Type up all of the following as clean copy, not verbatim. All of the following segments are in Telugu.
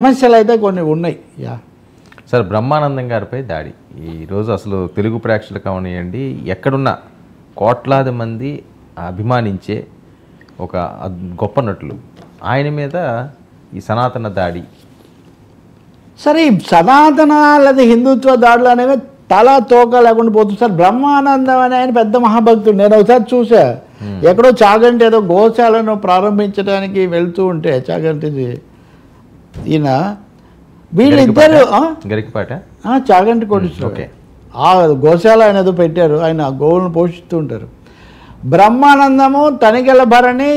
సమస్యలు అయితే కొన్ని ఉన్నాయి. యా సార్, బ్రహ్మానందం గారిపై దాడి ఈరోజు అసలు తెలుగు ప్రేక్షకులు కావనియండి, ఎక్కడున్న కోట్లాది మంది అభిమానించే ఒక గొప్ప నటులు, ఆయన మీద ఈ సనాతన దాడి. సరే, సనాతన లేదా హిందుత్వ దాడులు అనేవి తల తోక లేకుండా పోతుంది సార్. బ్రహ్మానందం అనే ఆయన పెద్ద మహాభక్తుడు. నేను ఒకసారి చూసా, ఎక్కడో చాగంటి ఏదో గోశాలను ప్రారంభించడానికి వెళ్తూ ఉంటే చాగంటిది ఈయన వీళ్ళిద్దరు గరికపాట చాగంటి కొట్టించారు. ఆ గోశాల ఆయన ఏదో పెట్టారు, ఆయన గోవులను పోషిస్తూ ఉంటారు. బ్రహ్మానందము తనికెళ్ళ భరణి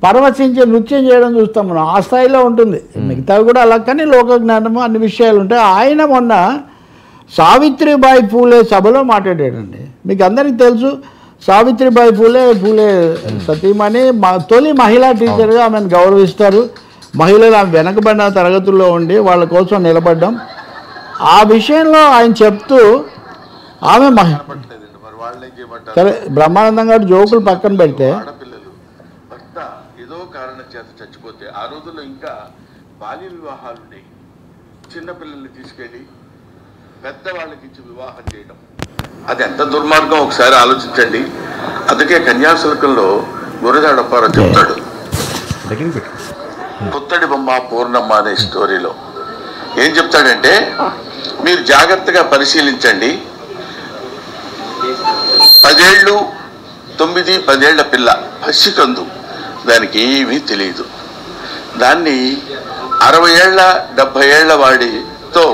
పరవశించి నృత్యం చేయడం చూస్తాం మనం, ఆ స్థాయిలో ఉంటుంది. మిగతావి కూడా అలా, కానీ లోక జ్ఞానము అన్ని విషయాలు ఉంటాయి. ఆయన మొన్న సావిత్రిబాయి ఫూలే సభలో మాట్లాడాడండి. మీకు అందరికీ తెలుసు, సావిత్రిబాయి ఫూలే సతీమణి తొలి మహిళా టీచర్గా ఆమెను గౌరవిస్తారు. మహిళలు ఆమె వెనకబడిన తరగతుల్లో ఉండి వాళ్ళ కోసం నిలబడ్డం, ఆ విషయంలో ఆయన చెప్తూ ఆమె సరే బ్రహ్మానందం గారు జోకులు పక్కన పెడితే, ఏదో కారణం చేత చచ్చిపోతే ఆ రోజుల్లో ఇంకా బాల్య వివాహాలు ఉన్నాయి. చిన్నపిల్లల్ని తీసుకెళ్ళి పెద్దవాళ్ళకి ఇచ్చి వివాహం చేయడం, అది ఎంత దుర్మార్గం ఒకసారి ఆలోచించండి. అందుకే కన్యాశుల్కంలో గురజాడ అప్పారావు చెప్తాడు, పుత్తడి బొమ్మ పూర్ణమ్మ అనే స్టోరీలో ఏం చెప్తాడంటే, మీరు జాగ్రత్తగా పరిశీలించండి, 10 ఏళ్ళు 9-10 ఏళ్ల పిల్ల పసికందు, దానికి ఏమీ తెలియదు. దాన్ని 60 ఏళ్ల 70 ఏళ్ల వాడితో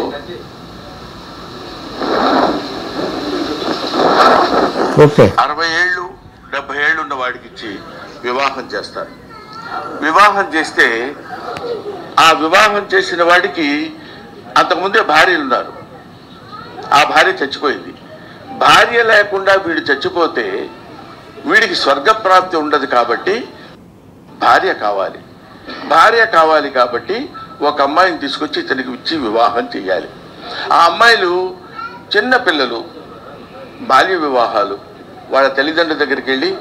60 ఏళ్ళు 70 ఏళ్ళు ఉన్న వాడికి ఇచ్చి వివాహం చేస్తారు. వివాహం చేస్తే ఆ వివాహం చేసిన వాడికి అంతకుముందే భార్యలు ఉన్నారు. ఆ భార్య చచ్చిపోయింది. భార్య లేకుండా వీడు చచ్చిపోతే వీడికి స్వర్గప్రాప్తి ఉండదు. కాబట్టి భార్య కావాలి. భార్య కావాలి కాబట్టి ఒక అమ్మాయిని తీసుకొచ్చి ఇతనికి ఇచ్చి వివాహం చేయాలి. ఆ అమ్మాయిలు చిన్న పిల్లలు, బాల్య వివాహాలు, వాళ్ళ తల్లిదండ్రుల దగ్గరికి వెళ్ళి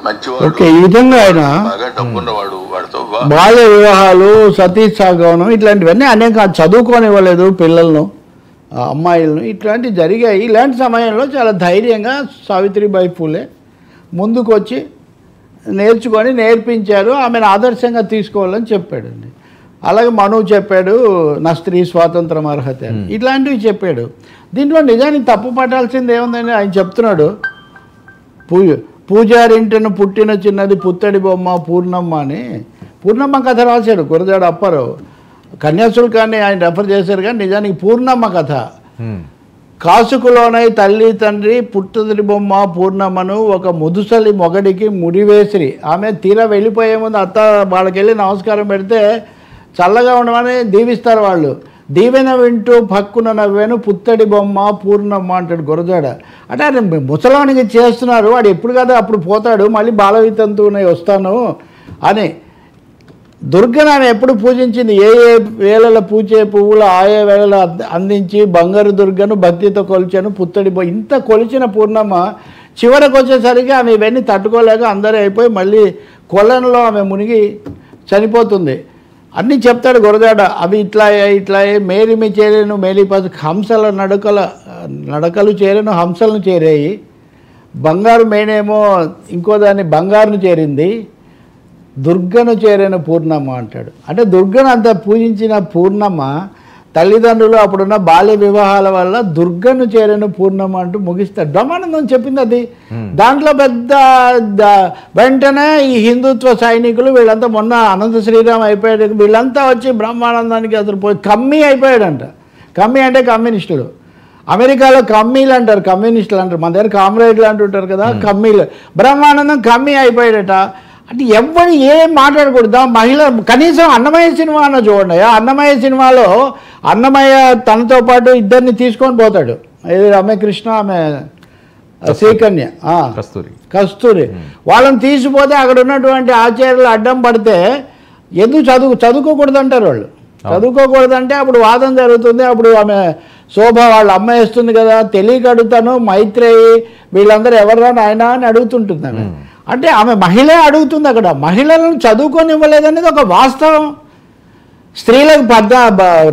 మంచివాడు, ఈ విధంగా ఆయన బాగా డబ్బున్నవాడు, వాడితో బాల్య వివాహాలు, సతీ సాగవనం ఇట్లాంటివన్నీ అనేక చదువుకోనివ్వలేదు పిల్లలను, అమ్మాయిలను, ఇట్లాంటివి జరిగాయి. ఇలాంటి సమయంలో చాలా ధైర్యంగా సావిత్రిబాయి ఫూలే ముందుకు వచ్చి నేర్చుకొని నేర్పించారు. ఆమెను ఆదర్శంగా తీసుకోవాలని చెప్పాడండి. అలాగే మనువు చెప్పాడు, నా స్త్రీ స్వాతంత్రం అర్హత అని, ఇట్లాంటివి చెప్పాడు. దీంట్లో నిజానికి తప్పు పట్టాల్సింది ఏముందని ఆయన చెప్తున్నాడు. పూజారింటను పుట్టిన చిన్నది పుత్తడి బొమ్మ పూర్ణమ్మ అని పూర్ణమ్మ కథ రాశాడు గురజాడ అప్పారావు. కన్యాశుల్కాన్ని ఆయన రెఫర్ చేశారు, కానీ నిజానికి పూర్ణమ్మ కథ. కాసుకులోనై తల్లి తండ్రి పుట్టడి బొమ్మ పూర్ణమ్మను ఒక ముదుసలి మొగడికి ముడివేసిరి. ఆమె తీరా వెళ్ళిపోయే ముందు అత్త వాళ్ళకి వెళ్ళి నమస్కారం పెడితే చల్లగా ఉండమని దీవిస్తారు వాళ్ళు. దీవెన వింటూ పక్కున నవ్వాను పుత్తడి బొమ్మ పూర్ణమ్మ అంటాడు గురజాడ. అంటే ఆయన ముసలానికి చేస్తున్నారు, వాడు ఎప్పుడు కదా అప్పుడు పోతాడు, మళ్ళీ బాలవితంతునే వస్తాను అని. దుర్గను ఆమె ఎప్పుడు పూజించింది, ఏ ఏ వేళల పూచే పువ్వులు ఆయే వేళలు అందించి బంగారు దుర్గను భక్తితో కొలిచాను పుత్తడి ఇంత కొలిచిన పూర్ణమ్మ చివరికి వచ్చేసరికి ఆమె ఇవన్నీ తట్టుకోలేక అందరూ అయిపోయి మళ్ళీ కొలనులో ఆమె మునిగి చనిపోతుంది. అన్నీ చెప్తాడు గురజాడ. అవి ఇట్లా మేలిమి చేరేను మేలిపసు హంసల నడకలు చేరేను హంసలను చేరాయి. బంగారు మేనేమో ఇంకో దాన్ని బంగారును చేరింది, దుర్గను చేరేను పూర్ణమ్మ అంటాడు. అంటే దుర్గను అంత పూజించిన పూర్ణమ్మ తల్లిదండ్రులు అప్పుడున్న బాల్య వివాహాల వల్ల దుర్గను చేరేను పూర్ణమ్మ అంటూ ముగిస్తాడు. బ్రహ్మానందం చెప్పింది అది. దాంట్లో పెద్ద వెంటనే ఈ హిందుత్వ సైనికులు వీళ్ళంతా మొన్న అనంత శ్రీరామ్ అయిపోయాడు, వీళ్ళంతా వచ్చి బ్రహ్మానందానికి అసలు పోయి కమ్మీ అయిపోయాడంట. కమ్మీ అంటే కమ్యూనిస్టులు. అమెరికాలో కమ్మీలు అంటారు, కమ్యూనిస్టులు అంటారు. మన దగ్గర కామ్రేడ్లు అంటుంటారు కదా, కమ్మీలు. బ్రహ్మానందం కమ్మీ అయిపోయాడట. అంటే ఎవరు ఏం మాట్లాడకూడదు. మహిళ కనీసం అన్నమయ్య సినిమా అన్న చూడండి. అన్నమయ్య సినిమాలో అన్నమయ్య తనతో పాటు ఇద్దరిని తీసుకొని పోతాడు. ఇది రమ్యకృష్ణ, ఆమె శ్రీకన్య, కస్తూరి. వాళ్ళని తీసిపోతే అక్కడ ఉన్నటువంటి ఆచార్యులు అడ్డం పడితే ఎందుకు చదువుకోకూడదు అంటారు వాళ్ళు. చదువుకోకూడదంటే అప్పుడు వాదన జరుగుతుంది. అప్పుడు ఆమె శోభ వాళ్ళ అమ్మ వేస్తుంది కదా, తెలియక అడుగుతాను, మైత్రేయి వీళ్ళందరూ ఎవరా నాయన అని అడుగుతుంటుంది ఆమె. అంటే ఆమె మహిళే అడుగుతుంది. అక్కడ మహిళలను చదువుకొని ఇవ్వలేదనేది ఒక వాస్తవం. స్త్రీలకు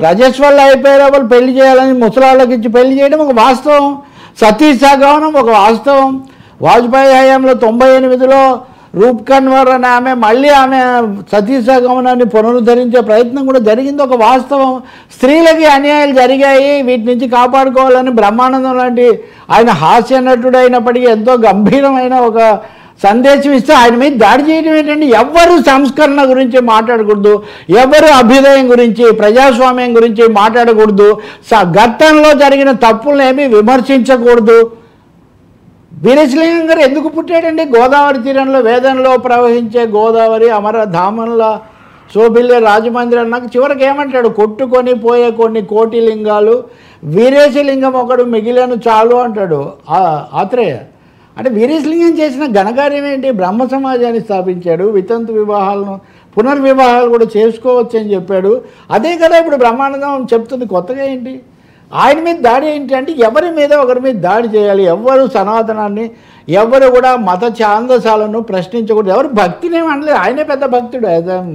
రజస్వల్లో అయిపోయారు వాళ్ళు పెళ్లి చేయాలని ముసలాళ్ళకి ఇచ్చి పెళ్లి చేయడం ఒక వాస్తవం. సతీ సహగమనం ఒక వాస్తవం. వాజ్పేయి హయాంలో 98లో రూప్ కన్వర్ అని మళ్ళీ ఆమె సతీ సహగమనాన్ని పునరుద్ధరించే ప్రయత్నం కూడా జరిగింది, ఒక వాస్తవం. స్త్రీలకి అన్యాయాలు జరిగాయి, వీటి నుంచి కాపాడుకోవాలని బ్రహ్మానందం లాంటి ఆయన హాస్య నటుడు అయినప్పటికీ ఎంతో గంభీరమైన ఒక సందేశం ఇస్తే ఆయన మీద దాడి చేయడం ఏంటంటే, ఎవరు సంస్కరణ గురించి మాట్లాడకూడదు, ఎవరు అభ్యుదయం గురించి ప్రజాస్వామ్యం గురించి మాట్లాడకూడదు, గతంలో జరిగిన తప్పులను ఏమీ విమర్శించకూడదు. వీరేశలింగం గారు ఎందుకు పుట్టాడండి? గోదావరి తీరంలో వేదంలో ప్రవహించే గోదావరి అమరధామంలా శోభిల్లే రాజమందిరం. నాకు చివరికి ఏమంటాడు, కొట్టుకొని పోయే కొన్ని కోటి లింగాలు వీరేశలింగం ఒకడు మిగిలిన చాలు అంటాడు ఆత్రేయ. అంటే వీరేశలింగం చేసిన ఘనకార్యం ఏంటి? బ్రహ్మ సమాజాన్ని స్థాపించాడు, వితంతు వివాహాలను పునర్వివాహాలు కూడా చేసుకోవచ్చు అని చెప్పాడు. అదే కదా ఇప్పుడు బ్రహ్మానందం చెప్తుంది, కొత్తగా ఏంటి? ఆయన మీద దాడి ఏంటి అంటే, ఎవరి మీద ఒకరి మీద దాడి చేయాలి, ఎవరు సనాతనాన్ని, ఎవరు కూడా మత ఛాందసాలను ప్రశ్నించకూడదు, ఎవరు భక్తినేమి అనలేదు. ఆయనే పెద్ద భక్తుడు, యాజ్ ఐఎమ్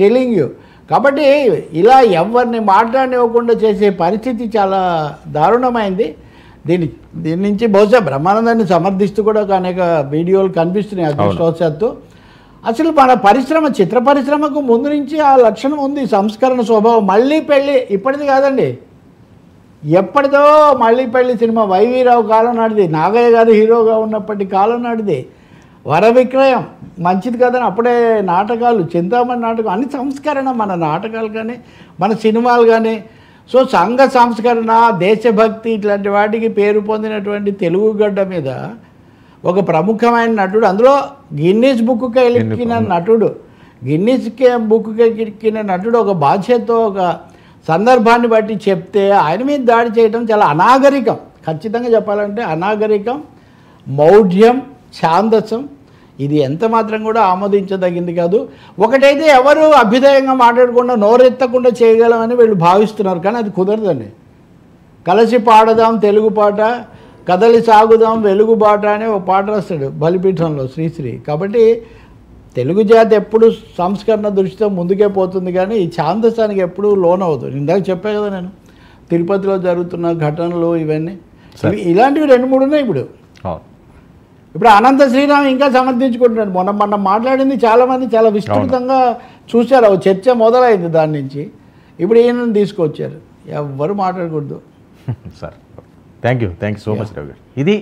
టెలింగ్ యూ. కాబట్టి ఇలా ఎవరిని మాట్లాడనివ్వకుండా చేసే పరిస్థితి చాలా దారుణమైంది. దీని నుంచి బహుశా బ్రహ్మానందాన్ని సమర్థిస్తూ కూడా అనేక వీడియోలు కనిపిస్తున్నాయి అదృష్టవశాత్తు. అసలు మన పరిశ్రమ, చిత్ర పరిశ్రమకు ముందు నుంచి ఆ లక్షణం ఉంది, సంస్కరణ స్వభావం. మళ్ళీ పెళ్ళి ఇప్పటిది కాదండి, ఎప్పటిదో మళ్ళీ పెళ్ళి సినిమా వైవీరావు కాలం నాటిది, నాగయ్య గారు హీరోగా ఉన్నప్పటి కాలం నాటిది. వర విక్రయం మంచిది కదని అప్పుడే నాటకాలు, చింతామణి నాటకం, అన్ని సంస్కరణ. మన నాటకాలు కానీ మన సినిమాలు కానీ. సో సంఘ సంస్కరణ, దేశభక్తి ఇట్లాంటి వాటికి పేరు పొందినటువంటి తెలుగు గడ్డ మీద ఒక ప్రముఖమైన నటుడు, అందులో గిన్నీస్ బుక్కి ఎక్కిన నటుడు, గిన్నీస్ బుక్కి ఎక్కిన నటుడు ఒక బాధ్యతతో ఒక సందర్భాన్ని బట్టి చెప్తే ఆయన మీద దాడి చేయడం చాలా అనాగరికం. ఖచ్చితంగా చెప్పాలంటే అనాగరికం, మౌఢ్యం, ఛాందసం. ఇది ఎంత మాత్రం కూడా ఆమోదించదగింది కాదు. ఒకటైతే ఎవరు అభ్యుదయంగా మాట్లాడకుండా నోరెత్తకుండా చేయగలమని వీళ్ళు భావిస్తున్నారు, కానీ అది కుదరదండి. కలిసి పాడదాం తెలుగు పాట, కదలి సాగుదాం వెలుగు బాట అనే ఒక పాట రాస్తాడు బలిపీఠంలో శ్రీశ్రీ. కాబట్టి తెలుగు జాతి ఎప్పుడు సంస్కరణ దృష్టితో ముందుకే పోతుంది, కానీ ఈ ఛాందసానికి ఎప్పుడు లోనవుతుంది. ఇందాక చెప్పే కదా నేను, తిరుపతిలో జరుగుతున్న ఘటనలు ఇవన్నీ ఇలాంటివి 2-3 ఉన్నాయి. ఇప్పుడు అనంత శ్రీరామ్ ఇంకా సమర్థించుకుంటున్నాడు. మొన్న మాట్లాడింది చాలామంది చాలా విస్తృతంగా చూశారు, చర్చ మొదలైంది దాని నుంచి. ఇప్పుడు ఈయనను తీసుకొచ్చారు, ఎవ్వరు మాట్లాడకూడదు. Sir thank you so much Rao garu. ఇది